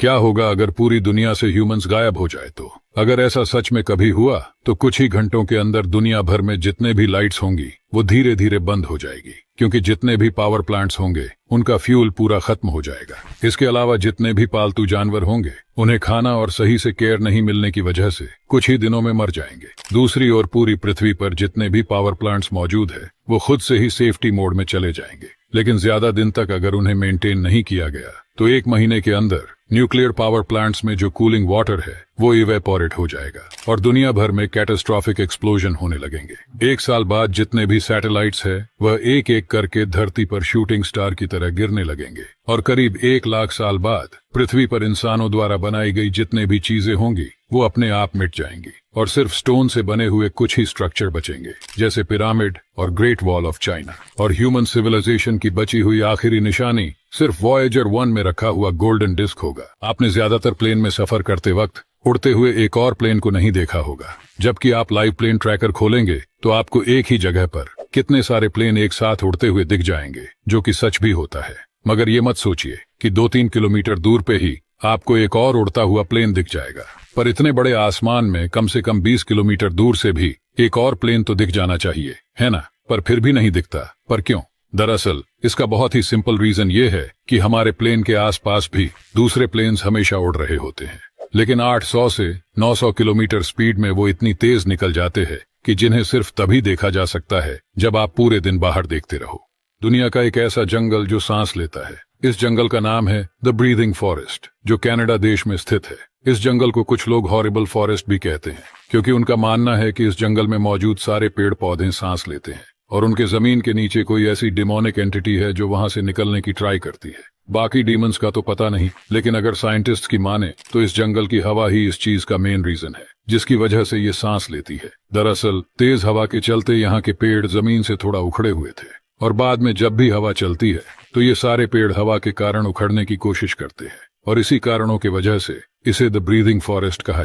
क्या होगा अगर पूरी दुनिया से ह्यूमंस गायब हो जाए तो? अगर ऐसा सच में कभी हुआ तो कुछ ही घंटों के अंदर दुनिया भर में जितने भी लाइट्स होंगी वो धीरे धीरे बंद हो जाएगी, क्योंकि जितने भी पावर प्लांट्स होंगे उनका फ्यूल पूरा खत्म हो जाएगा। इसके अलावा जितने भी पालतू जानवर होंगे उन्हें खाना और सही से केयर नहीं मिलने की वजह से कुछ ही दिनों में मर जाएंगे। दूसरी ओर पूरी पृथ्वी पर जितने भी पावर प्लांट्स मौजूद है वो खुद से ही सेफ्टी मोड में चले जाएंगे, लेकिन ज्यादा दिन तक अगर उन्हें मेंटेन नहीं किया गया तो 1 महीने के अंदर न्यूक्लियर पावर प्लांट्स में जो कूलिंग वाटर है वो इवेपोरेट हो जाएगा और दुनिया भर में कैटास्ट्रोफिक एक्सप्लोजन होने लगेंगे। 1 साल बाद जितने भी सैटेलाइट्स है वह एक एक करके धरती पर शूटिंग स्टार की तरह गिरने लगेंगे और करीब 1 लाख साल बाद पृथ्वी पर इंसानों द्वारा बनाई गई जितने भी चीजें होंगी वो अपने आप मिट जाएंगी और सिर्फ स्टोन से बने हुए कुछ ही स्ट्रक्चर बचेंगे, जैसे पिरामिड और ग्रेट वॉल ऑफ चाइना। और ह्यूमन सिविलाइजेशन की बची हुई आखिरी निशानी सिर्फ वॉयेजर 1 में रखा हुआ गोल्डन डिस्क होगा। आपने ज्यादातर प्लेन में सफर करते वक्त उड़ते हुए एक और प्लेन को नहीं देखा होगा, जबकि आप लाइव प्लेन ट्रैकर खोलेंगे तो आपको एक ही जगह पर कितने सारे प्लेन एक साथ उड़ते हुए दिख जाएंगे, जो कि सच भी होता है। मगर ये मत सोचिए कि 2-3 किलोमीटर दूर पे ही आपको एक और उड़ता हुआ प्लेन दिख जाएगा, पर इतने बड़े आसमान में कम से कम 20 किलोमीटर दूर से भी एक और प्लेन तो दिख जाना चाहिए, है ना? पर फिर भी नहीं दिखता। पर क्यों? दरअसल इसका बहुत ही सिंपल रीजन ये है कि हमारे प्लेन के आसपास भी दूसरे प्लेन्स हमेशा उड़ रहे होते हैं, लेकिन 800 से 900 किलोमीटर स्पीड में वो इतनी तेज निकल जाते हैं कि जिन्हें सिर्फ तभी देखा जा सकता है जब आप पूरे दिन बाहर देखते रहो। दुनिया का एक ऐसा जंगल जो सांस लेता है, इस जंगल का नाम है द ब्रीदिंग फॉरेस्ट, जो कनाडा देश में स्थित है। इस जंगल को कुछ लोग हॉरिबल फॉरेस्ट भी कहते हैं, क्योंकि उनका मानना है कि इस जंगल में मौजूद सारे पेड़ पौधे सांस लेते हैं और उनके जमीन के नीचे कोई ऐसी डिमोनिक एंटिटी है जो वहां से निकलने की ट्राई करती है। बाकी डीमंस का तो पता नहीं, लेकिन अगर साइंटिस्ट की माने तो इस जंगल की हवा ही इस चीज का मेन रीजन है जिसकी वजह से ये सांस लेती है। दरअसल तेज हवा के चलते यहाँ के पेड़ जमीन से थोड़ा उखड़े हुए थे और बाद में जब भी हवा चलती है तो ये सारे पेड़ हवा के कारण उखड़ने की कोशिश करते हैं और इसी कारणों की वजह से इसे द ब्रीदिंग फॉरेस्ट कहा